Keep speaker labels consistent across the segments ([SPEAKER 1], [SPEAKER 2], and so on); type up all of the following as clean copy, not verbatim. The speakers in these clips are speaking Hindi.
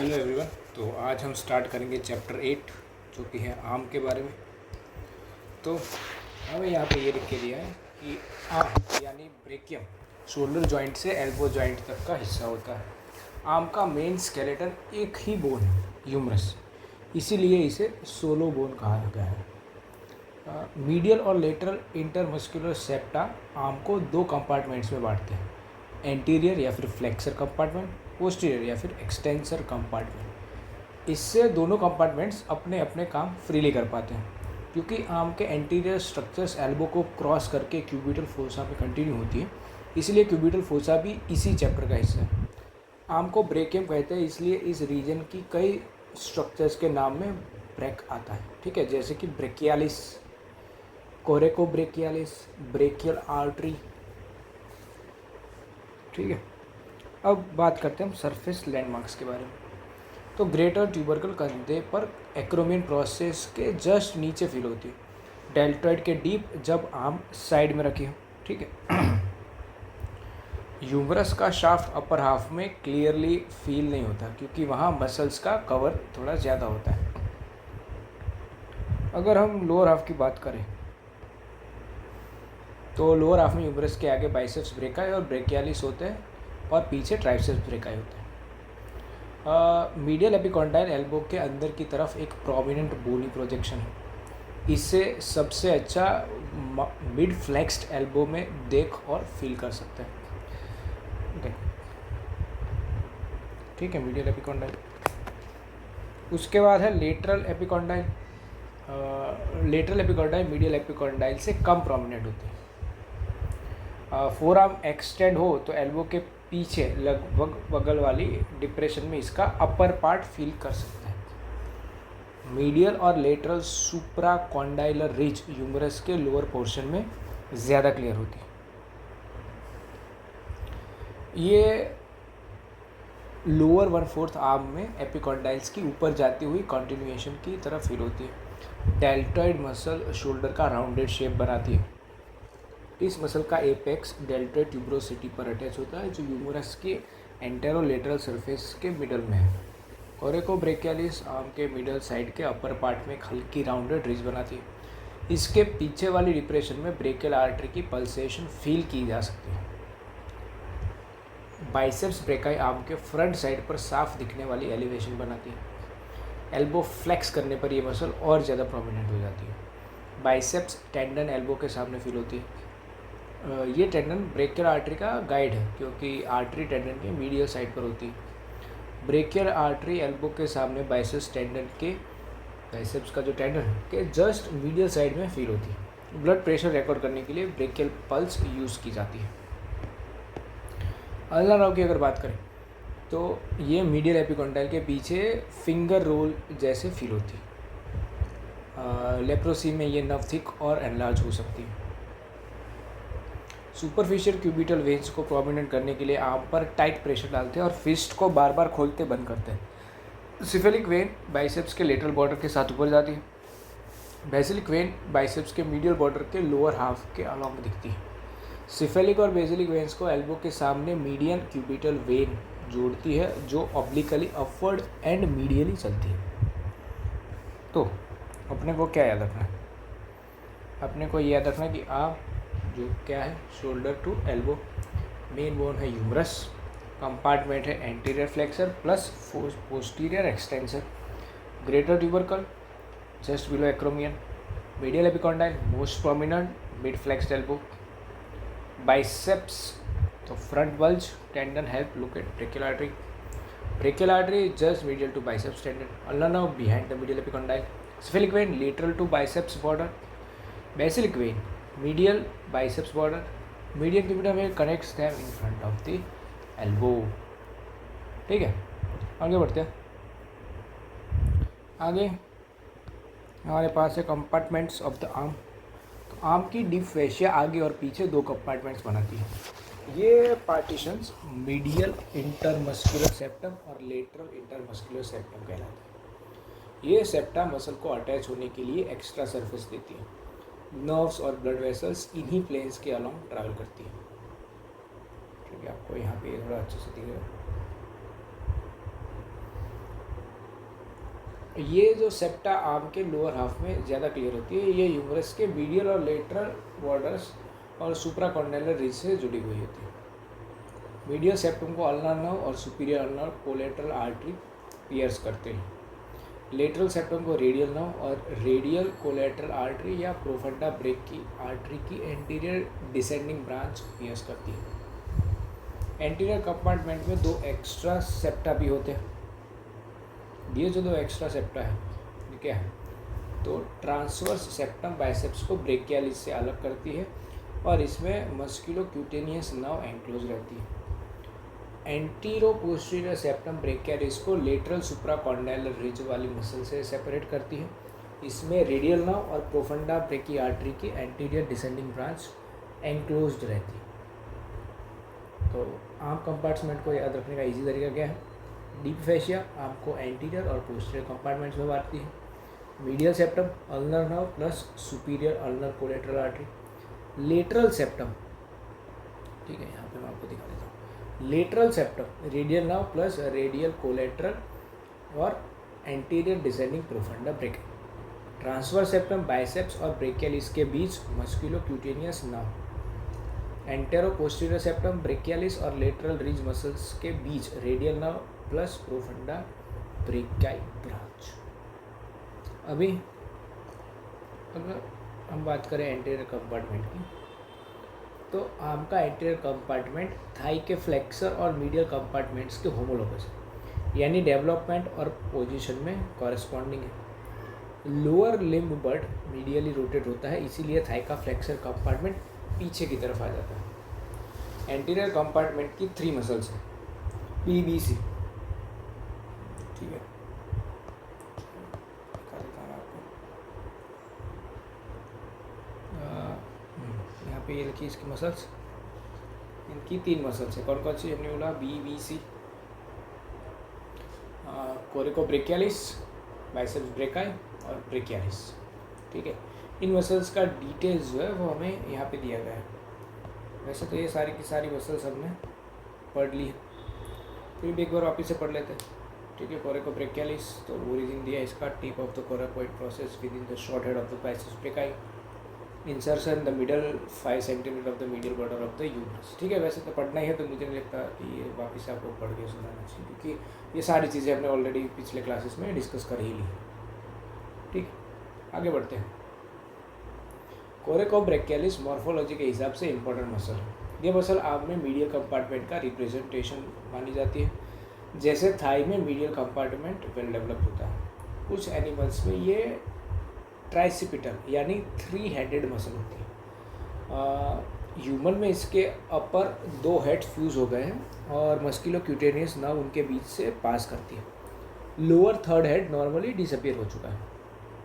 [SPEAKER 1] Hello everyone. तो आज हम स्टार्ट करेंगे चैप्टर 8 जो कि है आर्म के बारे में। तो हमें यहाँ पे ये लिख के दिया है कि आर्म यानी ब्रेकियम शोल्डर जॉइंट से एल्बो जॉइंट तक का हिस्सा होता है। आर्म का मेन स्केलेटन एक ही बोन है, ह्यूमरस, इसीलिए इसे सोलो बोन कहा गया है। मीडियल और लेटरल इंटरमस्कुलर सेप्टा आर्म को दो कंपार्टमेंट्स में बांटते हैं, एंटीरियर या फिर फ्लेक्सर कंपार्टमेंट, पोस्टीरियर या फिर एक्सटेंसर कंपार्टमेंट। इससे दोनों कंपार्टमेंट्स अपने अपने काम फ्रीली कर पाते हैं। क्योंकि आर्म के एंटीरियर स्ट्रक्चर्स एल्बो को क्रॉस करके क्यूबिटल फोसा में कंटिन्यू होती है, इसलिए क्यूबिटल फोसा भी इसी चैप्टर का हिस्सा है। आर्म को ब्रेकियम कहते हैं, इसलिए इस रीजन की कई स्ट्रक्चर्स के नाम में ब्रेक आता है। ठीक है, जैसे कि ब्रेकियालिस, कोरेकोब्रेकियालिस, ब्रेकियल आर्टरी। ठीक है, अब बात करते हैं हम सरफेस लैंडमार्क्स के बारे में। तो ग्रेटर ट्यूबरकल कंधे पर एक्रोमियन प्रोसेस के जस्ट नीचे फील होती है, डेल्टॉइड के डीप जब आर्म साइड में रखी हो। ठीक है, ह्यूमरस का शाफ्ट अपर हाफ में क्लियरली फील नहीं होता क्योंकि वहाँ मसल्स का कवर थोड़ा ज़्यादा होता है। अगर हम लोअर हाफ की बात करें तो लोअर हाफ में ह्यूमरस के आगे बाइसेप्स ब्रेकाई और ब्रेकियालिस होते हैं और पीछे ट्राइसेप्स ब्रेकाई होते हैं। मीडियल एपिकॉन्डाइल एल्बो के अंदर की तरफ एक प्रोमिनेंट बोनी प्रोजेक्शन है। इससे सबसे अच्छा मिड फ्लेक्स्ड एल्बो में देख और फील कर सकते हैं। ठीक है, मीडियल एपिकॉन्डाइल। उसके बाद है lateral epicondyle. Lateral epicondyle medial epicondyle से कम प्रोमिनेंट होते हैं। फोर आर्म एक्सटेंड हो तो एल्बो के पीछे लगभग बगल वाली डिप्रेशन में इसका अपर पार्ट फील कर सकते हैं। मीडियल और लेटरल सुप्रा कॉन्डाइलर रिज ह्यूमरस के लोअर पोर्शन में ज़्यादा क्लियर होती है। ये लोअर 1/4 आर्म में एपिकॉन्डाइल्स की ऊपर जाती हुई कॉन्टिन्यूएशन की तरफ फील होती है। डेल्टॉइड मसल शोल्डर का राउंडेड शेप बनाती है। इस मसल का एपेक्स डेल्टॉइड ट्यूब्रोसिटी पर अटैच होता है जो ह्यूमरस के एंटेरोलेटरल सरफेस के मिडल में है। कोरेकोब्रेकियालिस आर्म के मिडल साइड के अपर पार्ट में हल्की राउंडेड रिज बनाती है। इसके पीछे वाली डिप्रेशन में ब्रेकियल आर्टरी की पल्सेशन फील की जा सकती है। बाइसेप्स ब्रेकाई आर्म के फ्रंट साइड पर साफ दिखने वाली एलिवेशन बनाती है। एल्बो फ्लेक्स करने पर यह मसल और ज़्यादा प्रोमिनेंट हो जाती है। बाइसेप्स टेंडन एल्बो के सामने फील होती है। ये टेंडन ब्रेकियल आर्टरी का गाइड है क्योंकि आर्टरी टेंडन के मीडियल साइड पर होती है। ब्रेकियल आर्टरी एल्बो के सामने बाइसेप्स टेंडन के बाइसेप्स का जो टेंडन है के जस्ट मीडियल साइड में फील होती है। ब्लड प्रेशर रिकॉर्ड करने के लिए ब्रेकियल पल्स यूज़ की जाती है। अल्ना राव की अगर बात करें तो ये मीडियल एपिकॉन्डाइल के पीछे फिंगर रोल जैसे फील होती है। लेप्रोसी में ये नर्व थिक और एनलार्ज हो सकती है। सुपरफिशियल क्यूबिटल वेन्स को प्रोमिनेंट करने के लिए आर्म पर टाइट प्रेशर डालते हैं और फिस्ट को बार बार खोलते बंद करते हैं। सिफेलिक वेन बाइसेप्स के लेटरल बॉर्डर के साथ ऊपर जाती है। बेसिलिक वेन बाइसेप्स के मीडियल बॉर्डर के लोअर हाफ के अलॉन्ग दिखती है। सिफेलिक और बेसिलिक वेन्स को एल्बो के सामने मीडियन क्यूबिटल वेन जोड़ती है जो ऑब्लिकली अपवर्ड एंड मीडियली चलती है। तो अपने को क्या याद रखना है? अपने को याद रखना है कि आप जो क्या है shoulder to elbow, main bone है ह्यूमरस, कंपार्टमेंट है anterior flexor plus posterior extensor, greater tubercle just below acromion, medial epicondyle most prominent mid flexed elbow, biceps तो front bulge tendon help look at brachial artery, brachial artery just medial to biceps tendon, ulna nerve behind the medial epicondyle, cephalic vein lateral to biceps border, basilic vein medial biceps border, median cubital vein connects them in front of the elbow। ठीक है, आगे बढ़ते हैं। आगे हमारे पास है कंपार्टमेंट्स ऑफ द आर्म। तो आर्म की डीप फेशिया आगे और पीछे दो कंपार्टमेंट्स बनाती है। ये पार्टीशंस मीडियल इंटरमस्कुलर सेप्टम और लेटरल इंटरमस्कुलर सेप्टम कहलाते हैं। ये सेप्टा मसल को अटैच होने के लिए एक्स्ट्रा सरफेस देती है। नर्व्स और ब्लड वेसल्स इन्हीं प्लेन्स के अलॉन्ग ट्रैवल करती है। ठीक है, आपको यहाँ पे थोड़ा अच्छे से दिखेगा। ये जो सेप्टा आर्म के लोअर हाफ में ज़्यादा क्लियर होती है, ये ह्यूमरस के मीडियल और लेटरल बॉर्डर्स और सुप्राकॉन्डाइलर रिज से जुड़ी हुई होती है। मीडियल सेप्टम को अल्नर नर्व और superior ulnar collateral artery pierce करते हैं। लेटरल सेप्टम को रेडियल नर्व और रेडियल कोलेटरल आर्टरी या प्रोफंडा ब्रेकी आर्टरी की एंटीरियर डिसेंडिंग ब्रांच पियर्स करती है। एंटीरियर कंपार्टमेंट में 2 एक्स्ट्रा सेप्टा भी होते हैं। ये जो 2 एक्स्ट्रा सेप्टा है ये क्या है, तो ट्रांसवर्स सेप्टम बाइसेप्स को ब्रेकियालिस से अलग करती है और इसमें मस्कुलोक्यूटेनियस नर्व एंक्लोज रहती है। एंटीरो पोस्टीरियर सेप्टम ब्रेकियालिस को लेटरल सुप्राकॉन्डाइलर रिज वाली मसल से सेपरेट करती है। इसमें रेडियल नर्व और प्रोफंडा ब्रेकी आर्टरी की एंटीरियर डिसेंडिंग ब्रांच एंक्लोज्ड रहती है। तो आर्म कंपार्टमेंट को याद रखने का इजी तरीका क्या है, डीप फैशिया आर्म को एंटीरियर और पोस्टीरियर कंपार्टमेंट्स में बांटती है। Medial septum ulnar nerve plus superior ulnar collateral artery. Lateral septum, ठीक है, यहाँ पे मैं आपको दिखा देता हूँ। Lateral septum radial nerve plus radial collateral और एंटीरियर डिसेंडिंग प्रोफंडा ब्रेकिंग। ट्रांसवर्स सेप्टम बाइसेप्स और ब्रेकियालिस के बीच musculocutaneous nerve. Antero posterior septum brachialis और लेटरल रिज मसल्स के बीच radial nerve plus profunda brachii branch. अभी अगर हम बात करें एंटीरियर कंपार्टमेंट की, तो आर्म का एंटीरियर कंपार्टमेंट थाई के फ्लेक्सर और मीडियल कंपार्टमेंट्स के होमोलोगस है, यानी डेवलपमेंट और पोजीशन में कॉरेस्पॉन्डिंग है। लोअर लिम्ब बड मीडियली रोटेट होता है, इसीलिए थाई का फ्लेक्सर कंपार्टमेंट पीछे की तरफ आ जाता है। एंटीरियर कंपार्टमेंट की 3 मसल्स हैं, PBC, ठीक है, यहाँ पे ये लिखिए इसकी मसल्स, इनकी 3 मसल्स है। कौन कौन सी हमने बोला, BBC, कोरिकोब्रेकियालिस, बाइसेप्स ब्रेकाई और ब्रेकियालिस, ठीक है। इन मसल्स का डिटेल्स जो है वो हमें यहाँ पे दिया गया है। वैसे तो ये सारी की सारी मसल्स हमने पढ़ ली है, फिर भी एक बार वापस से पढ़ लेते हैं, ठीक है। कोरिकोब्रेकियालिस, तो ओरिजिन दिया इसका, tip of the coracoid process with in the short head of the biceps brachii, insertion the middle 5 centimetre of the medial border of the uterus, ठीक है। वैसे तो पढ़ना ही है, तो मुझे नहीं लगता ये वापस से आपको पढ़ के सुनाना चाहिए, क्योंकि ये सारी चीज़ें हमने ऑलरेडी पिछले क्लासेस में डिस्कस कर ही ली, ठीक है। आगे बढ़ते हैं। कोरिकोब्रेकियालिस मॉर्फोलॉजी के हिसाब से इंपॉर्टेंट मसल है। ये मसल आर्म में मीडियल कंपार्टमेंट का रिप्रेजेंटेशन मानी जाती है। जैसे थाई में मीडियल कंपार्टमेंट वेल डेवलप्ड होता है, कुछ एनिमल्स में ये ट्राइसिपिटल यानी 3 हेडेड मसल होती है। ह्यूमन में इसके अपर 2 हेड फ्यूज़ हो गए हैं और मस्कुलोक्यूटेनियस नर्व उनके बीच से पास करती है। Lower 3rd head normally disappear हो चुका है।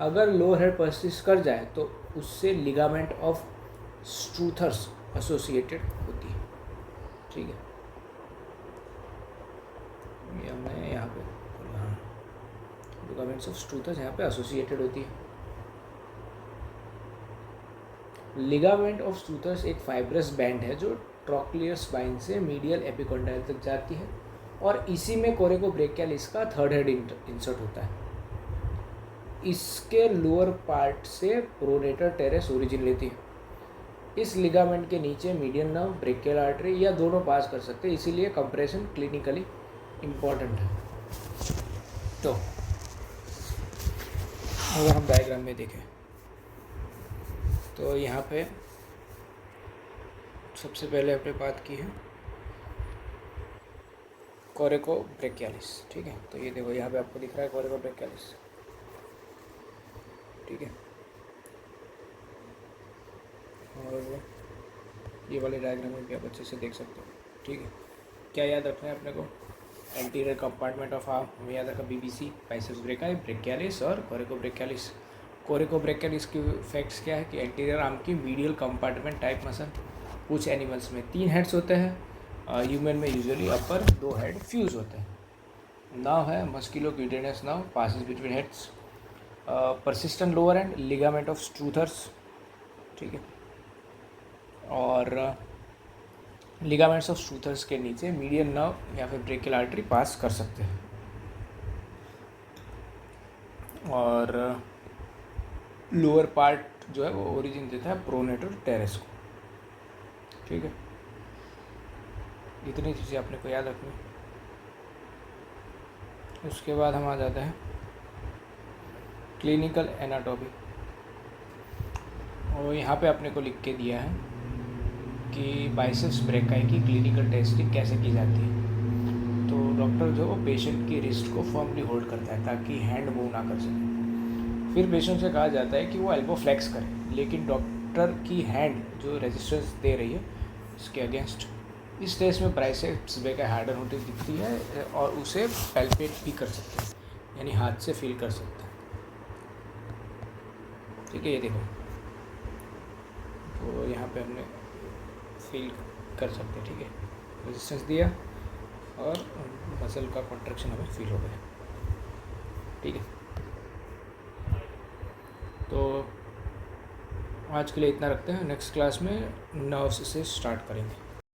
[SPEAKER 1] अगर लोअर हेड परसिस्ट कर जाए तो उससे लिगामेंट ऑफ स्ट्रूथर्स एसोसिएटेड होती है, ठीक है। ये हमने यहाँ पे लिगामेंट्स ऑफ स्ट्रूथर्स यहाँ पे एसोसिएटेड होती है। लिगामेंट ऑफ स्ट्रूथर्स एक फाइब्रस बैंड है जो ट्रोक्लियर स्पाइन से मीडियल एपिकॉन्डाइल तक जाती है और इसी में कोरिकोब्रेकियालिस का 3rd हेड इंसर्ट होता है। इसके लोअर पार्ट से प्रोनेटर टेरेस ओरिजिन लेती है। इस लिगामेंट के नीचे मीडियन नर्व, ब्रेकियल आर्टरी या दोनों पास कर सकते हैं, इसीलिए कंप्रेशन क्लिनिकली इम्पॉर्टेंट है। तो अगर हम डायग्राम में देखें तो यहाँ पे सबसे पहले हमने बात की है कोरिकोब्रेकियालिस, ठीक है। तो ये देखो यहाँ पे आपको दिख रहा है कोरिकोब्रेकियालिस, ठीक है। और ये वाले डायग्राम में भी आप अच्छे से देख सकते हो, ठीक है। क्या याद रखना है अपने को, एंटीरियर कंपार्टमेंट ऑफ आर्म हमें याद रखा BBC, बाइसेप्स ब्रेकाई, ब्रेकियालिस और कोरिकोब्रेकियालिस। कोरिकोब्रेकियालिस की फैक्ट्स क्या है कि एंटीरियर आर्म की मीडियल कंपार्टमेंट टाइप मसल। कुछ एनिमल्स में 3 हेड्स होते हैं, ह्यूमन में यूजुअली अपर 2 हेड फ्यूज होते हैं। नाव है musculocutaneous nerve, passes between heads, persistent lower end, ligament of Struthers, ठीक है। और लिगामेंट्स ऑफ स्ट्रूथर्स के नीचे मीडियन नर्व या फिर ब्रेकियल आर्टरी पास कर सकते हैं। और लोअर पार्ट जो है वो ओरिजिन देता है प्रोनेटर टेरेस को। ठीक है, इतनी चीज़ें अपने को याद रखनी। उसके बाद हम आ जाते हैं क्लिनिकल एनाटॉमी, और यहाँ पे अपने को लिख के दिया है कि बाइसेप्स ब्रेकाई की क्लिनिकल टेस्टिंग कैसे की जाती है। तो डॉक्टर जो वो पेशेंट की रिस्ट को फर्मली होल्ड करता है ताकि हैंड मूव ना कर सके। फिर पेशेंट से कहा जाता है कि वो एल्बो फ्लेक्स करे, लेकिन डॉक्टर की हैंड जो रेजिस्टेंस दे रही है इसके अगेंस्ट। इस केस में बाइसेप्स ब्रेकाई हार्डर होती दिखती है और उसे पैल्पेट भी कर सकते हैं, यानी हाथ से फील कर सकते हैं। ठीक है, ये देखो, तो यहाँ पे हमने फील कर सकते हैं। ठीक है, रेजिस्टेंस दिया और मसल का कॉन्ट्रैक्शन हमें फील हो गया। ठीक है, तो आज के लिए इतना रखते हैं। नेक्स्ट क्लास में नर्व्स से स्टार्ट करेंगे।